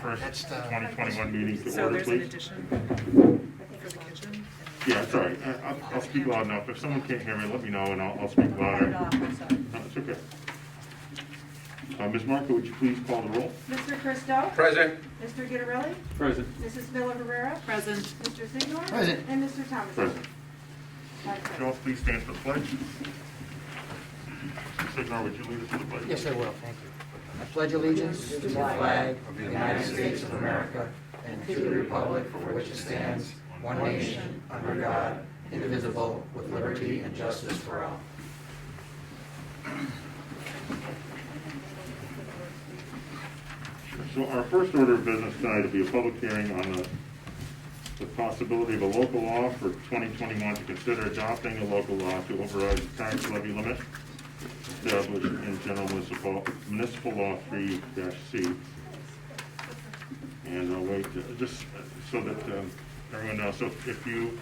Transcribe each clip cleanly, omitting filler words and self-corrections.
first That's the- 2021 meeting to So order, there's an please. addition for the kitchen? Yeah, sorry, I'll speak loud enough. If someone can't hear me, let me know and I'll speak louder. No, it's okay. Ms. Marco, would you please call the roll? Mr. Christo? Present. Mr. Guidarelli? Present. Mrs. Miller Rivera? Present. Mr. Signor? Present. And Mr. Thomas? Present. Joe, please stand for the pledge. Signor, would you lead us to the pledge? Yes, I will, thank you. I pledge allegiance to the flag of the United States of America and to the republic for which it stands, one nation, under God, indivisible, with liberty and justice for all. So our first order of business tonight will be a public hearing on the possibility of a local law for 2021 to consider adopting a local law to override the tax levy limit established in General Municipal Law 3-C. And I'll wait, just so that everyone knows, so if you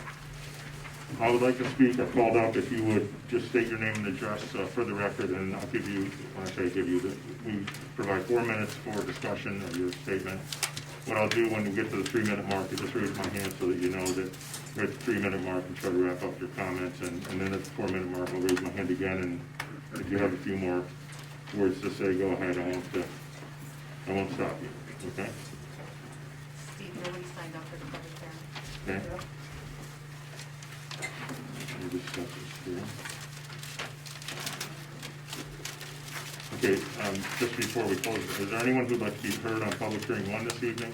I would like to speak, I've called up, if you would just state your name and address for the record, and I'll give you, when I say give you, we provide 4 minutes for discussion of your statement. What I'll do when we get to the 3-minute mark is just raise my hand so that you know that we're at the 3-minute mark and try to wrap up your comments, and then at the 4-minute mark, I'll raise my hand again, and if you have a few more words to say, go ahead, I won't stop you, okay? Steve, nobody signed up for the public hearing. Okay? We'll discuss this here. Okay, just before we close, is there anyone who'd like to be heard on public hearing 1 this evening?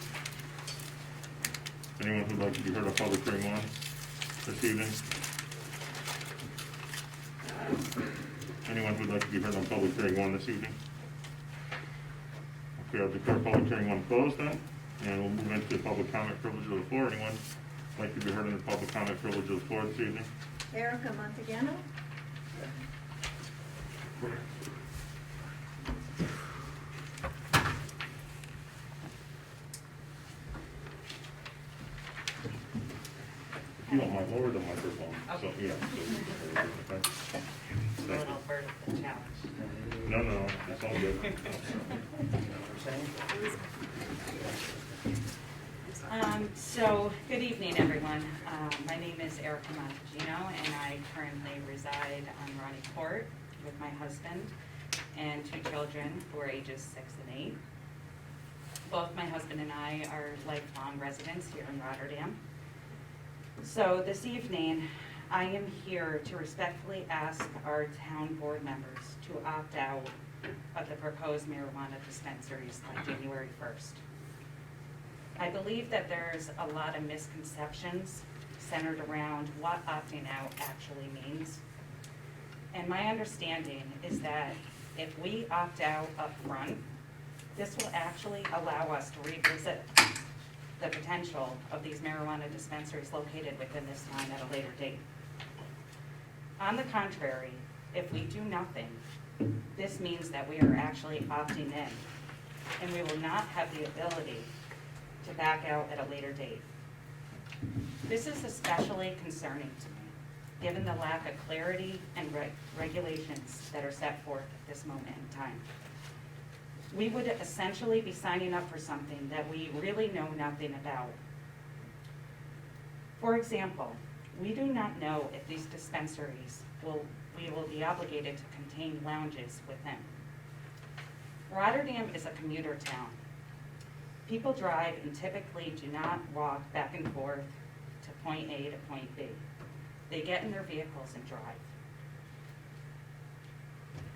Anyone who'd like to be heard on public hearing 1 this evening? Anyone who'd like to be heard on public hearing 1 this evening? Okay, I'll declare public hearing 1 closed then, and we'll move into the public comment privilege of the floor. Anyone like to be heard on the public comment privilege of the floor this evening? Erica Montagano? If you don't mind, lower the microphone, so, yeah. Okay. A little vertical challenge. No, it's all good. So, good evening, everyone. My name is Erica Montagino, and I currently reside on Ronnie Court with my husband and 2 children who are ages 6 and 8. Both my husband and I are lifelong residents here in Rotterdam. So this evening, I am here to respectfully ask our town board members to opt out of the proposed marijuana dispensaries by January 1st. I believe that there's a lot of misconceptions centered around what opting out actually means. And my understanding is that if we opt out up front, this will actually allow us to revisit the potential of these marijuana dispensaries located within this town at a later date. On the contrary, if we do nothing, this means that we are actually opting in, and we will not have the ability to back out at a later date. This is especially concerning to me, given the lack of clarity and regulations that are set forth at this moment in time. We would essentially be signing up for something that we really know nothing about. For example, we do not know if these dispensaries we will be obligated to contain lounges within. Rotterdam is a commuter town. People drive and typically do not walk back and forth to point A to point B. They get in their vehicles and drive.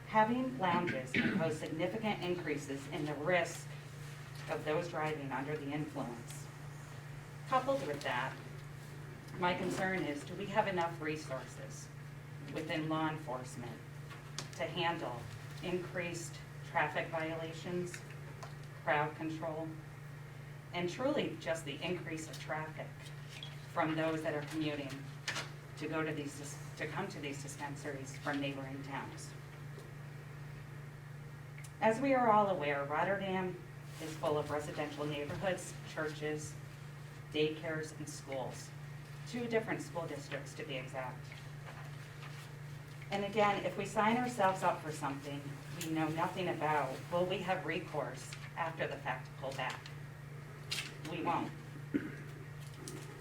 Having lounges can pose significant increases in the risk of those driving under the influence. Coupled with that, my concern is, do we have enough resources within law enforcement to handle increased traffic violations, crowd control, and truly just the increase of traffic from those that are commuting to come to these dispensaries from neighboring towns? As we are all aware, Rotterdam is full of residential neighborhoods, churches, daycares, and schools. 2 different school districts to be exact. And again, if we sign ourselves up for something we know nothing about, will we have recourse after the fact to pull back? we won't.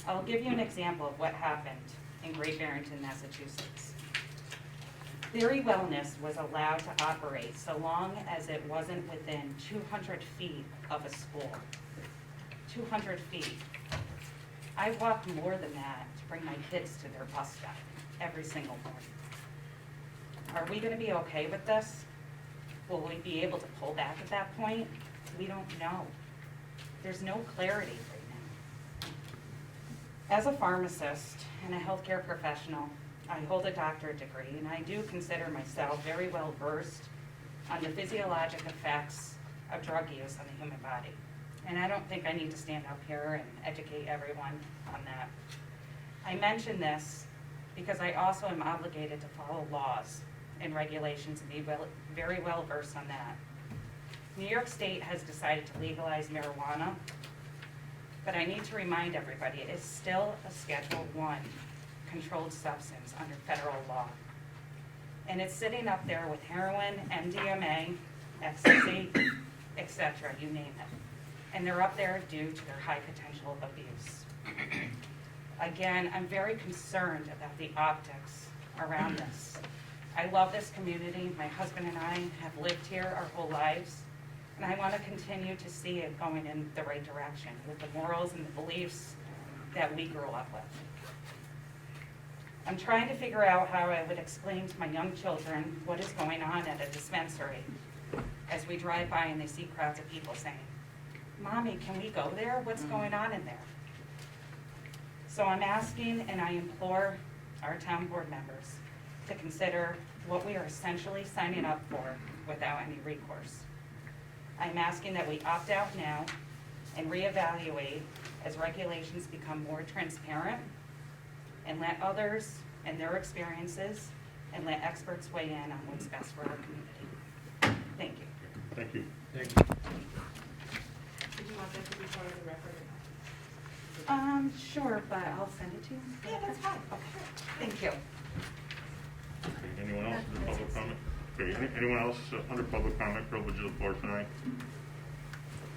I'll give you an example of what happened in Great Barrington, Massachusetts. Theory Wellness was allowed to operate so long as it wasn't within 200 feet of a school. 200 feet. I walk more than that to bring my kids to their bus stop every single morning. Are we gonna be okay with this? Will we be able to pull back at that point? We don't know. There's no clarity right now. As a pharmacist and a healthcare professional, I hold a doctorate degree, and I do consider myself very well versed on the physiologic effects of drug use on the human body. And I don't think I need to stand up here and educate everyone on that. I mention this because I also am obligated to follow laws and regulations and be very well versed on that. New York State has decided to legalize marijuana, but I need to remind everybody it is still a Schedule I controlled substance under federal law. And it's sitting up there with heroin, MDMA, ecstasy, etc., you name it. And they're up there due to their high potential abuse. Again, I'm very concerned about the optics around this. I love this community. My husband and I have lived here our whole lives, and I want to continue to see it going in the right direction with the morals and the beliefs that we grew up with. I'm trying to figure out how I would explain to my young children what is going on at a dispensary as we drive by and they see crowds of people saying, "Mommy, can we go there? What's going on in there?" So I'm asking and I implore our town board members to consider what we are essentially signing up for without any recourse. I'm asking that we opt out now and reevaluate as regulations become more transparent, and let others and their experiences and let experts weigh in on what's best for our community. Thank you. Thank you. Thank you. Did you want that to be part of the record? Sure, but I'll send it to you. Yeah, that's fine. Okay, thank you. Okay, anyone else under public comment? Okay, anyone else under public comment privilege of the floor tonight?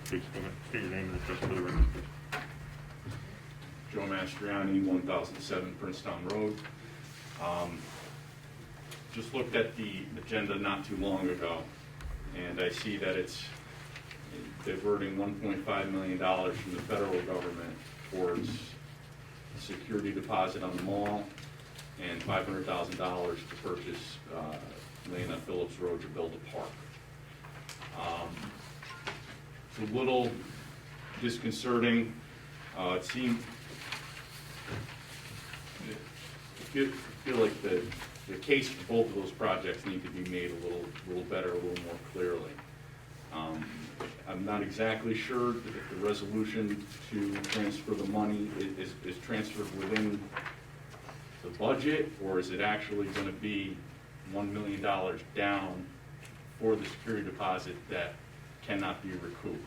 Please go ahead, state your name and address for the record, please. Joe Mastriani, 1007 Princeton Road. Just looked at the agenda not too long ago, and I see that it's diverting $1.5 million from the federal government towards a security deposit on the mall and $500,000 to purchase land on Phillips Road to build a park. It's a little disconcerting. It seemed, I feel like the case for both of those projects need to be made a little better, a little more clearly. I'm not exactly sure if the resolution to transfer the money is transferred within the budget, or is it actually going to be $1 million down for the security deposit that cannot be recouped?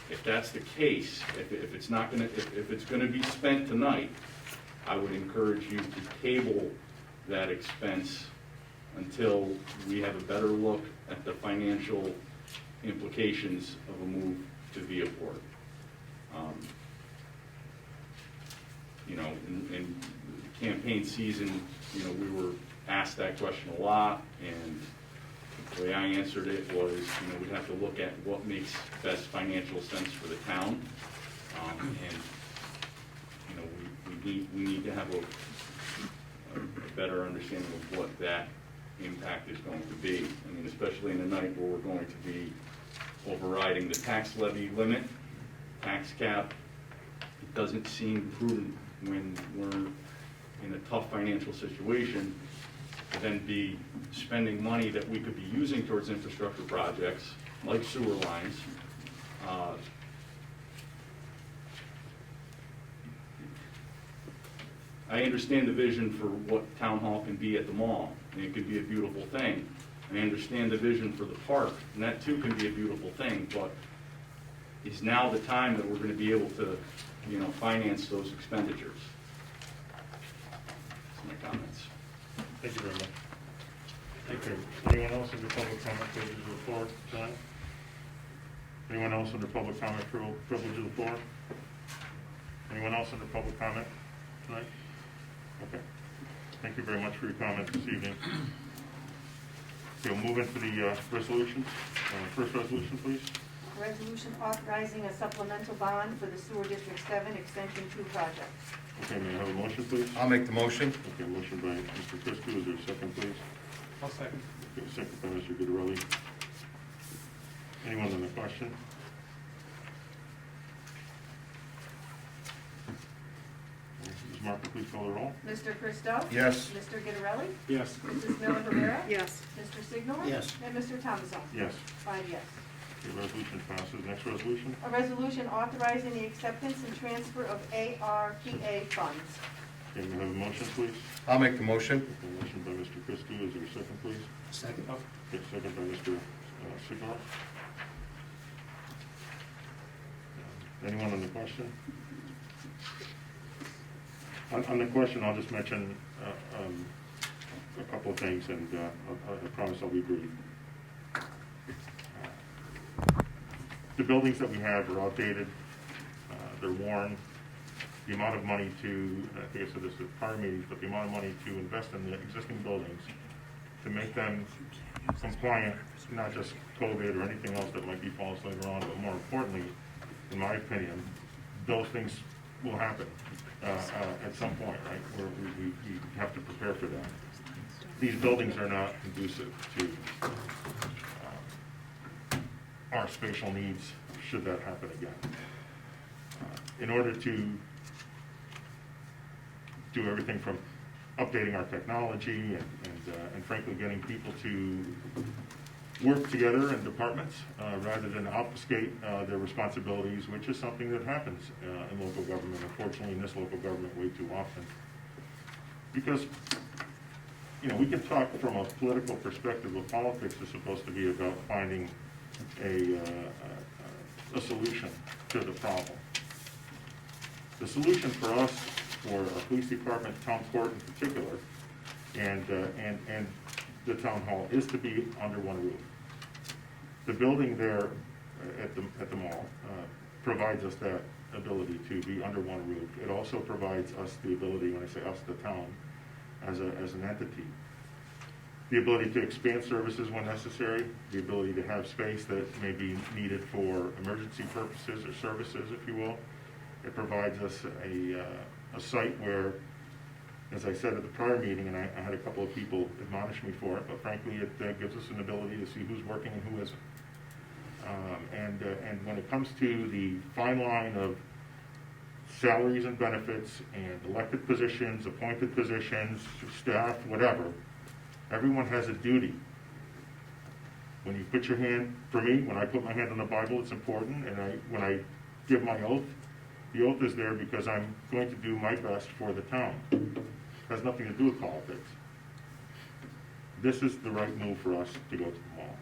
If that's the case, if it's not going to, if it's going to be spent tonight, I would encourage you to table that expense until we have a better look at the financial implications of a move to Viaport. You know, in the campaign season, you know, we were asked that question a lot, and the way I answered it was, you know, we'd have to look at what makes best financial sense for the town, and you know, we need to have a better understanding of what that impact is going to be. I mean, especially in a night where we're going to be overriding the tax levy limit, tax cap. It doesn't seem prudent when we're in a tough financial situation to then be spending money that we could be using towards infrastructure projects like sewer lines. I understand the vision for what town hall can be at the mall, and it could be a beautiful thing. I understand the vision for the park, and that too can be a beautiful thing, but is now the time that we're going to be able to, you know, finance those expenditures? That's my comments. Thank you very much. Thank you. Anyone else in the public comment privilege of the floor tonight? Anyone else under public comment privilege of the floor? Anyone else under public comment tonight? Okay. Thank you very much for your comments this evening. Okay, we'll move into the resolutions. First resolution, please. Resolution authorizing a supplemental bond for the Sewer District 7 Extension 2 project. Okay, may I have a motion, please? I'll make the motion. Okay, motion by Mr. Christie. Is there a second, please? I'll second. Okay, second by Mr. Guidarelli. Anyone on the question? Ms. Marker, please call the roll. Mr. Christo? Yes. Mr. Guidarelli? Yes. Mrs. Miller Rivera? Yes. Mr. Signor? Yes. And Mr. Thomasson? Yes. 5 yes. Okay, resolution passes. Next resolution. A resolution authorizing the acceptance and transfer of ARPA funds. Okay, may I have a motion, please? I'll make the motion. Okay, motion by Mr. Christie. Is there a second, please? Second. Okay, second by Mr. Signor. Anyone on the question? On the question, I'll just mention a couple of things, and I promise I'll be brief. The buildings that we have are outdated, they're worn. The amount of money to, I think I said this at prior meetings, but the amount of money to invest in the existing buildings to make them compliant, not just COVID or anything else that might befall us later on, but more importantly, in my opinion, those things will happen at some point, right? Where we have to prepare for that. These buildings are not conducive to our spatial needs should that happen again. In order to do everything from updating our technology and frankly getting people to work together in departments rather than obfuscate their responsibilities, which is something that happens in local government, unfortunately in this local government way too often. Because, you know, we can talk from a political perspective, but politics is supposed to be about finding a solution to the problem. The solution for us, for our police department, town court in particular, and the town hall, is to be under one roof. The building there at the mall provides us that ability to be under one roof. It also provides us the ability, when I say us, the town, as an entity, the ability to expand services when necessary, the ability to have space that may be needed for emergency purposes or services, if you will. It provides us a site where, as I said at the prior meeting, and I had a couple of people admonish me for it, but frankly, it gives us an ability to see who's working and who isn't. And when it comes to the fine line of salaries and benefits and elected positions, appointed positions, staff, whatever, everyone has a duty. When you put your hand, for me, when I put my hand on the Bible, it's important, and when I give my oath, the oath is there because I'm going to do my best for the town. It has nothing to do with politics. This is the right move for us to go to the mall.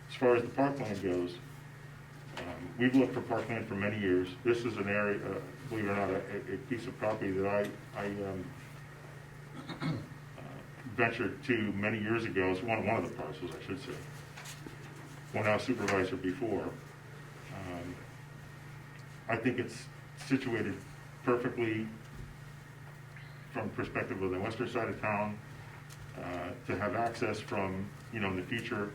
As far as the parkland goes, we've looked for parkland for many years. This is an area, believe it or not, a piece of property that I ventured to many years ago. It's one of the parcels, I should say, when I was supervisor before. I think it's situated perfectly from the perspective of the western side of town to have access from, you know, in the future,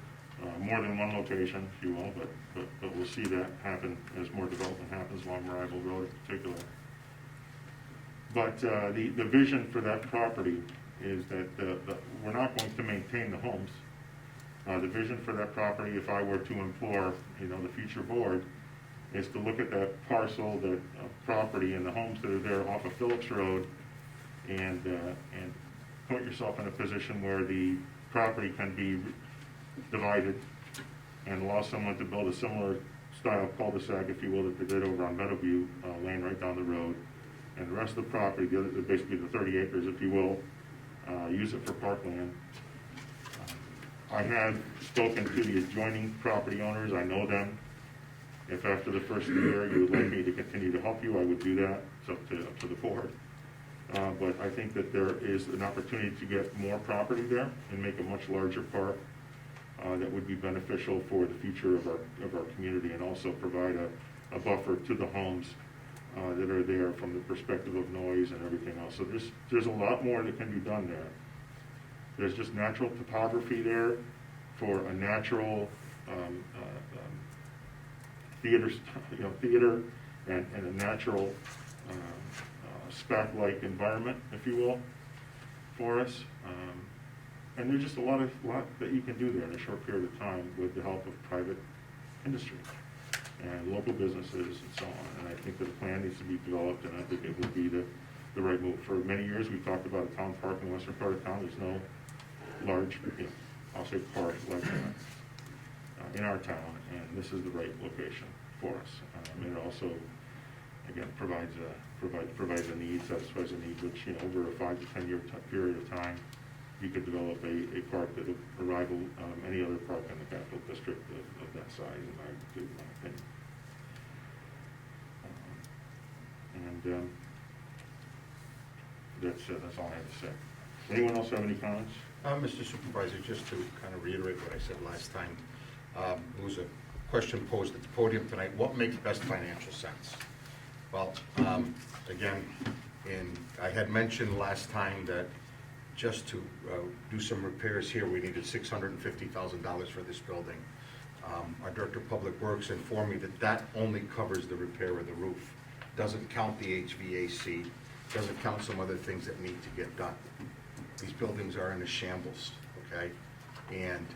more than one location, if you will, but we'll see that happen as more development happens along Rival Road in particular. But the vision for that property is that we're not going to maintain the homes. The vision for that property, if I were to implore, you know, the future board, is to look at that parcel, that property, and the homes that are there off of Phillips Road, and put yourself in a position where the property can be divided and allow someone to build a similar style cul-de-sac, if you will, that they did over on Meadowview Lane right down the road, and the rest of the property, basically the 30 acres, if you will, use it for parkland. I have spoken to the adjoining property owners. I know them. If after the first year you would like me to continue to help you, I would do that. It's up to the board. But I think that there is an opportunity to get more property there and make a much larger park. that would be beneficial for the future of our community, and also provide a buffer to the homes that are there from the perspective of noise and everything else. So there's a lot more that can be done there. There's just natural topography there for a natural theater and a natural SPAC-like environment, if you will, for us. And there's just a lot that you can do there in a short period of time with the help of private industry and local businesses and so on. And I think that a plan needs to be developed, and I think it would be the right move. For many years, we've talked about a town park in the western part of town. There's no large, I'll say park like that in our town, and this is the right location for us. It also, again, provides a need, satisfies a need, which, over a 5 to 10 year period of time, you could develop a park that will rival any other park in the capital district of that size, in my opinion. That's all I have to say. Anyone else have any comments? Mr. Supervisor, just to kind of reiterate what I said last time, there was a question posed at the podium tonight: what makes best financial sense? Well, again, I had mentioned last time that just to do some repairs here, we needed $650,000 for this building. Our Director of Public Works informed me that only covers the repair of the roof. Doesn't count the HVAC, doesn't count some other things that need to get done. These buildings are in a shambles, okay? And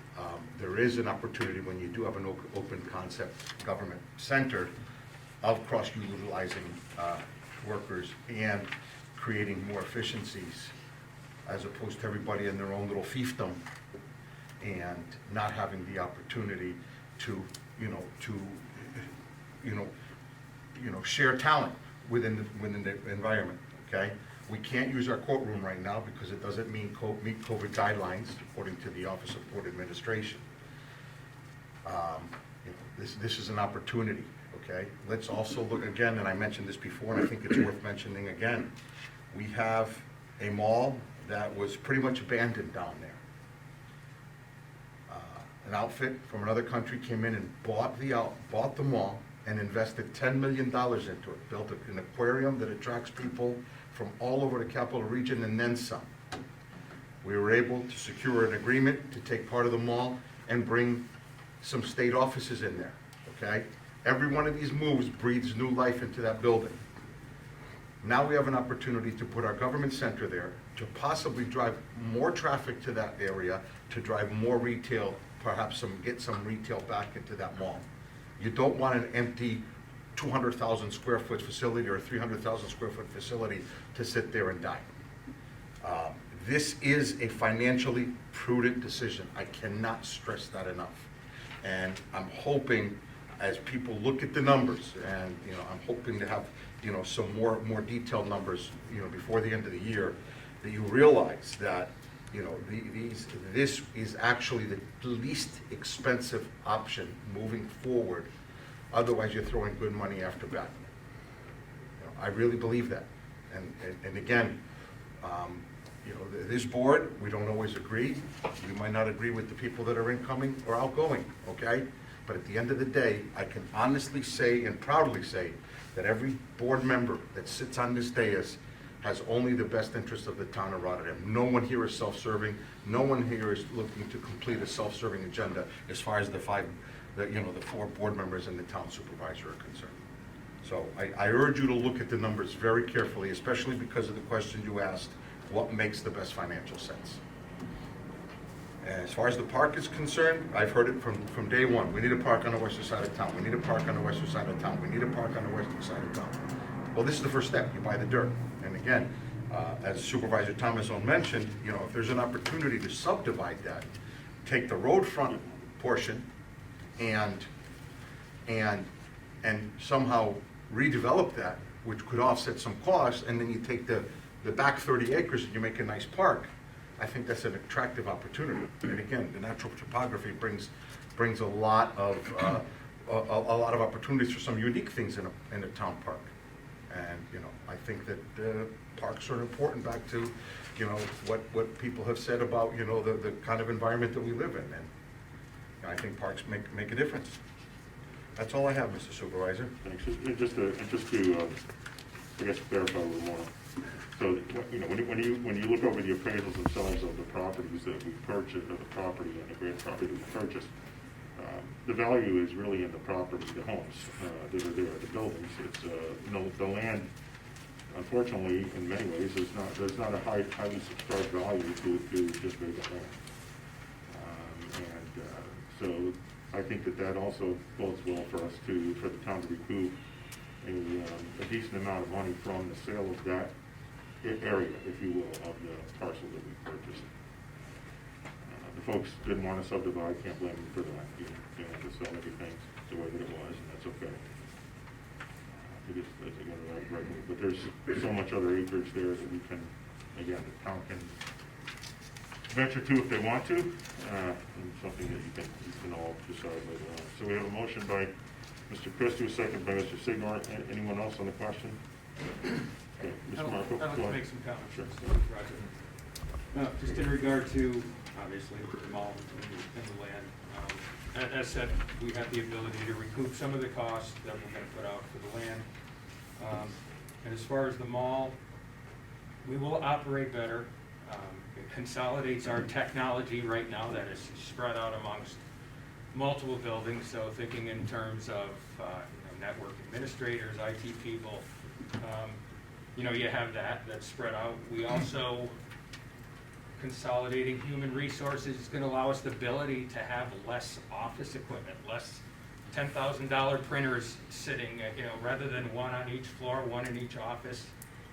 there is an opportunity, when you do have an open concept government center, of cross-utilizing workers and creating more efficiencies, as opposed to everybody in their own little fiefdom and not having the opportunity to share talent within the environment. Okay, we can't use our courtroom right now because it doesn't meet COVID guidelines, according to the Office of Court Administration. This is an opportunity. Okay, let's also look again, and I mentioned this before, and I think it's worth mentioning again. We have a mall that was pretty much abandoned down there. An outfit from another country came in and bought the mall and invested $10 million into it, built an aquarium that attracts people from all over the capital region and then some. We were able to secure an agreement to take part of the mall and bring some state offices in there, okay? Every one of these moves breathes new life into that building. Now we have an opportunity to put our government center there, to possibly drive more traffic to that area, to drive more retail, perhaps get some retail back into that mall. You don't want an empty 200,000 square foot facility or a 300,000 square foot facility to sit there and die. This is a financially prudent decision. I cannot stress that enough. And I'm hoping, as people look at the numbers, and I'm hoping to have some more detailed numbers before the end of the year, that you realize that this is actually the least expensive option moving forward. Otherwise, you're throwing good money after bad. I really believe that. And again, this board, we don't always agree. We might not agree with the people that are incoming or outgoing, okay? But at the end of the day, I can honestly say and proudly say that every board member that sits on this dais has only the best interest of the town of Rotterdam. No one here is self-serving. No one here is looking to complete a self-serving agenda as far as the 4 board members and the town supervisor are concerned. So I urge you to look at the numbers very carefully, especially because of the question you asked: what makes the best financial sense? As far as the park is concerned, I've heard it from day one. We need a park on the western side of town. We need a park on the western side of town. We need a park on the western side of town. Well, this is the first step. You buy the dirt. And again, as Supervisor Thomason mentioned, if there's an opportunity to subdivide that, take the road front portion and somehow redevelop that, which could offset some costs, and then you take the back 30 acres and you make a nice park, I think that's an attractive opportunity. And again, the natural topography brings a lot of opportunities for some unique things in a town park. And I think that parks are important, back to what people have said about the kind of environment that we live in. And I think parks make a difference. That's all I have, Mr. Supervisor. Thanks. And just to, I guess, clarify a little more. So, you know, when you look over the appraisals themselves of the properties that we purchased, or the property and the great property that we purchased, the value is really in the property, the homes that are there, the buildings. It's, you know, the land, unfortunately, in many ways, there's not a highly subscribed value to just vacant land. So I think that also bodes well for us for the town to recoup a decent amount of money from the sale of that area, if you will, of the parcel that we purchased. The folks didn't want to subdivide, can't blame them for that. They wanted to sell everything the way that it was, and that's okay. They got it right move. But there's so much other acreage there that we can, again, the town can venture to if they want to, and something that you can all decide later on. So we have a motion by Mr. Christie, second by Mr. Signor. Anyone else on the question? Okay, Mr. Marco, I'd like go to ahead. make some comments. Sure. Roger. Just in regard to, obviously, the mall and the land. As said, we have the ability to recoup some of the costs that we're going to put out for the land. And as far as the mall, we will operate better. It consolidates our technology right now that is spread out amongst multiple buildings. So thinking in terms of network administrators, IT people, you have that's spread out. We also, consolidating human resources is going to allow us the ability to have less office equipment, less $10,000 printers sitting, rather than one on each floor, one in each office.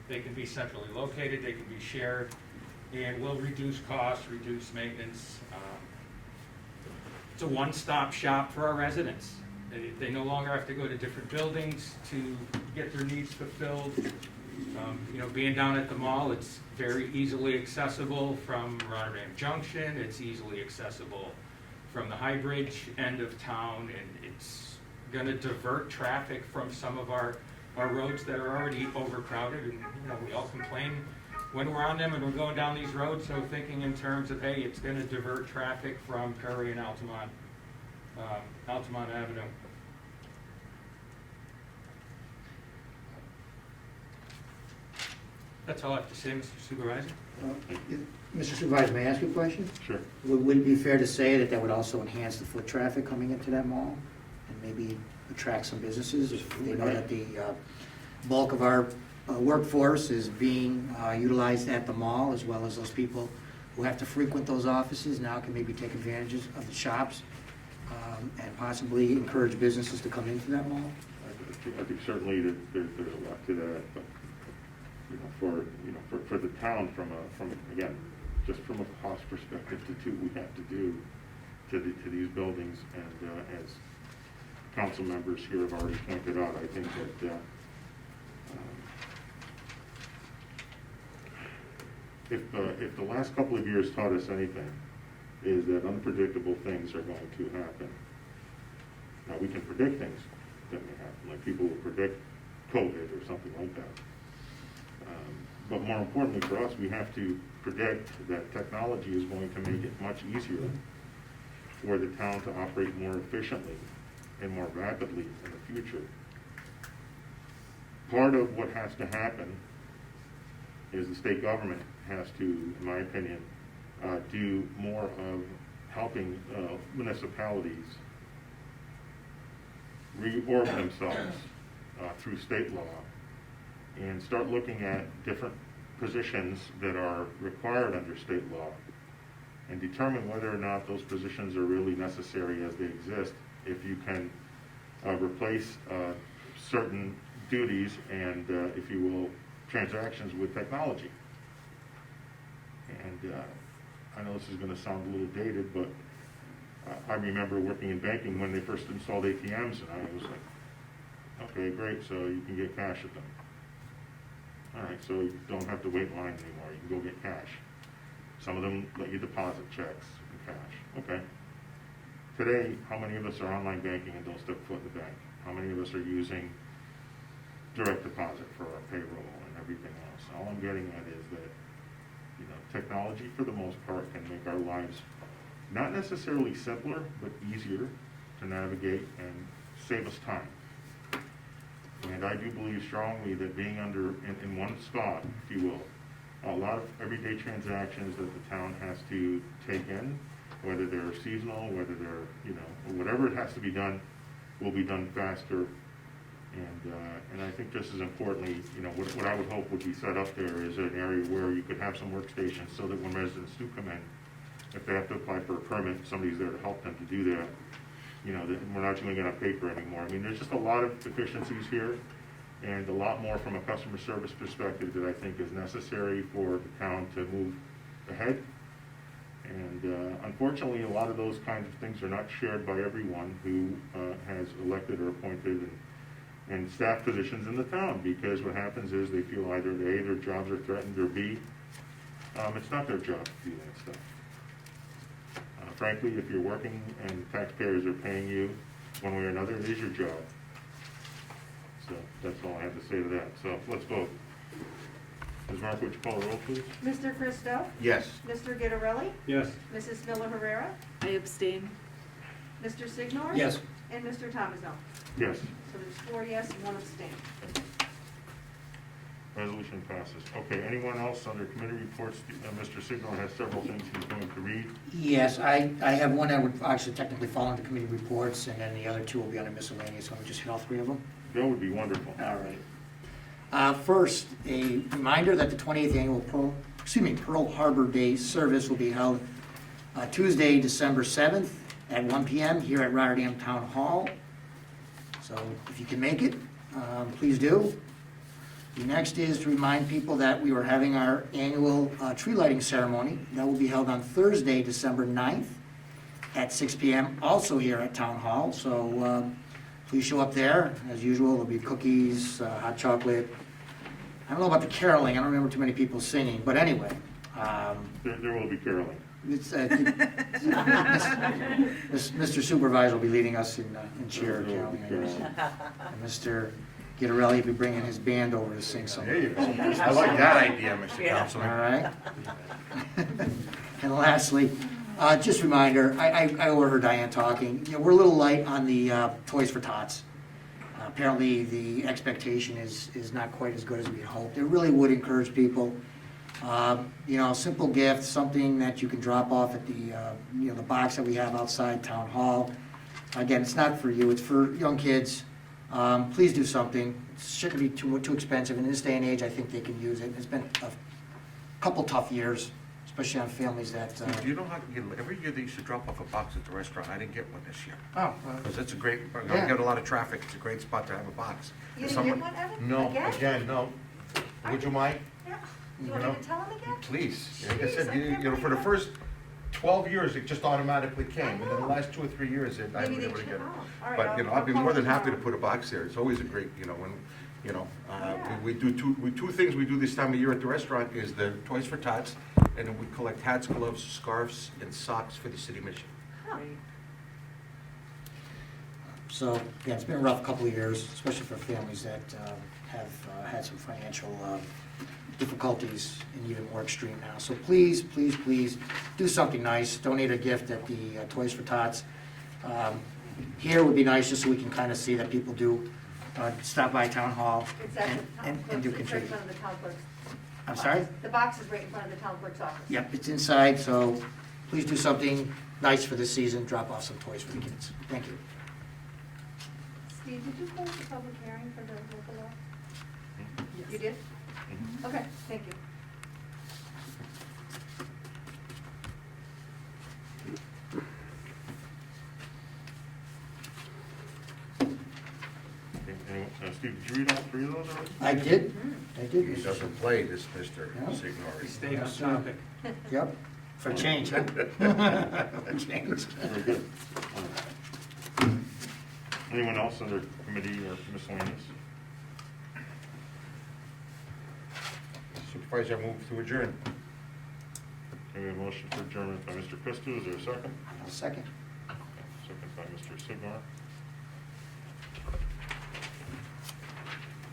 They can be centrally located, they can be shared, and will reduce costs, reduce maintenance. It's a one-stop shop for our residents. They no longer have to go to different buildings to get their needs fulfilled. Being down at the mall, it's very easily accessible from Rotterdam Junction. It's easily accessible from the High Bridge end of town, and it's going to divert traffic from some of our roads that are already overcrowded. And we all complain when we're on them and we're going down these roads. So thinking in terms of, hey, it's going to divert traffic from Perry and Altamont Avenue. That's all I have to say, Mr. Supervisor. Mr. Supervisor, may I ask you a question? Sure. Would it be fair to say that would also enhance the foot traffic coming into that mall? And maybe attract some businesses? If they know that the bulk of our workforce is being utilized at the mall, as well as those people who have to frequent those offices now can maybe take advantages of the shops and possibly encourage businesses to come into that mall? I think certainly that there's a lot to that, but for the town, from again, just from a cost perspective, to do what we have to do to these buildings, and as council members here have already pointed out, I think that if the last couple of years taught us anything, is that unpredictable things are going to happen. Now, we can predict things that may happen, like people will predict COVID or something like that. But more importantly for us, we have to predict that technology is going to make it much easier for the town to operate more efficiently and more rapidly in the future. Part of what has to happen is the state government has to, in my opinion, do more of helping municipalities reorg themselves through state law and start looking at different positions that are required under state law and determine whether or not those positions are really necessary as they exist, if you can replace certain duties and, if you will, transactions with technology. And I know this is going to sound a little dated, but I remember working in banking when they first installed ATMs, and I was like, okay, great, so you can get cash at them. All right, so you don't have to wait in line anymore. You can go get cash. Some of them let you deposit checks in cash. Okay. Today, how many of us are online banking and don't step foot in the bank? How many of us are using direct deposit for our payroll and everything else? All I'm getting at is that, technology for the most part can make our lives not necessarily simpler, but easier to navigate and save us time. And I do believe strongly that being in one spot, if you will, a lot of everyday transactions that the town has to take in, whether they're seasonal, whether they're, whatever it has to be done, will be done faster. And I think just as importantly, what I would hope would be set up there is an area where you could have some workstations so that when residents do come in, if they have to apply for a permit, somebody's there to help them to do that. That we're not doing it on paper anymore. I mean, there's just a lot of efficiencies here and a lot more from a customer service perspective that I think is necessary for the town to move ahead. And unfortunately, a lot of those kinds of things are not shared by everyone who has elected or appointed and staff positions in the town, because what happens is they feel either A, their jobs are threatened, or B, it's not their job to do that stuff. Frankly, if you're working and taxpayers are paying you one way or another, it is your job. So that's all I have to say to that. So let's vote. Ms. Mark, would you call the roll, please? Mr. Christo? Yes. Mr. Gitterelli? Yes. Mrs. Miller Herrera? I abstain. Mr. Signor? Yes. And Mr. Thomasino? Yes. So there's 4 yes and 1 abstain. Resolution passes. Okay, anyone else under committee reports? Mr. Signor has several things he's going to read. Yes, I have one that would actually technically fall into committee reports, and then the other 2 will be under miscellaneous, so I'll just hit all 3 of them. That would be wonderful. All right. First, a reminder that the 28th annual Pearl Harbor Day service will be held Tuesday, December 7th at 1 p.m. here at Rotterdam Town Hall. So if you can make it, please do. The next is to remind people that we are having our annual tree lighting ceremony. That will be held on Thursday, December 9th at 6 p.m., also here at Town Hall. So please show up there. As usual, there'll be cookies, hot chocolate. I don't know about the caroling. I don't remember too many people singing. But anyway. There will be caroling. It's, Mr. Supervisor will be leading us in cheer caroling. And Mr. Gitterelli will be bringing his band over to sing some. There you go. I like that idea, Mr. All Councilman. right. And lastly, just a reminder, I overheard Diane talking, we're a little light on the Toys for Tots. Apparently, the expectation is not quite as good as we had hoped. It really would encourage people, a simple gift, something that you can drop off at the box that we have outside Town Hall. Again, it's not for you, it's for young kids. Please do something. It shouldn't be too expensive. In this day and age, I think they can use it. It's been a couple tough years, especially on families that... You know how every year they used to drop off a box at the restaurant. I didn't get one this year. Oh, Because it's a great, Yeah. I get a lot of traffic. It's a great spot to have a box. You If didn't get someone- one, Evan? No, Again? again, no. Would you mind? Yeah. You want me to tell him again? Please. Like I Jeez, said, I can't for the believe first 12 years, it just automatically came. And then the know. last 2 or 3 years, I Maybe haven't been they able to should- get it. oh, all right, But, I'll I'd be call more than them happy to tomorrow. put a box there. It's always a great, when, Yeah. we do two things we do this time of year at the restaurant is the Toys for Tots, and then we collect hats, gloves, scarves, and socks for the city mission. Huh. So, yeah, it's been a rough couple of years, especially for families that have had some financial difficulties and even more extreme now. So please, please, please, do something nice. Donate a gift at the Toys for Tots. Here would be nice, just so we can kind of see that people do stop by Town Hall It's at the and town do clerk's, it's right in contribute. front of the town clerk's. I'm sorry? The box is right in front of the town clerk's office. Yep, it's inside, so please do something nice for this season. Drop off some toys for the kids. Thank you. Steve, did you close the public hearing for the local law? You did? Mhm. Okay, thank you. Okay, Steve, did you read all 3 of those already? I did. I did. He doesn't play this, Mr. Yeah. Signori. Stay on Yes, sir. topic. Yep, for change, huh? For change. Very good. All right. Anyone else under committee or miscellaneous? Supervisor, I move to adjourn. Okay, we have a motion for adjournment by Mr. Christo. Is there a second? I'll second. Second by Mr. Signor.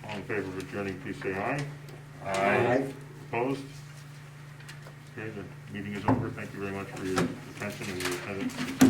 All in favor of adjourning, please say aye. Aye. Opposed? Okay, the meeting is over. Thank you very much for your attention and your attendance.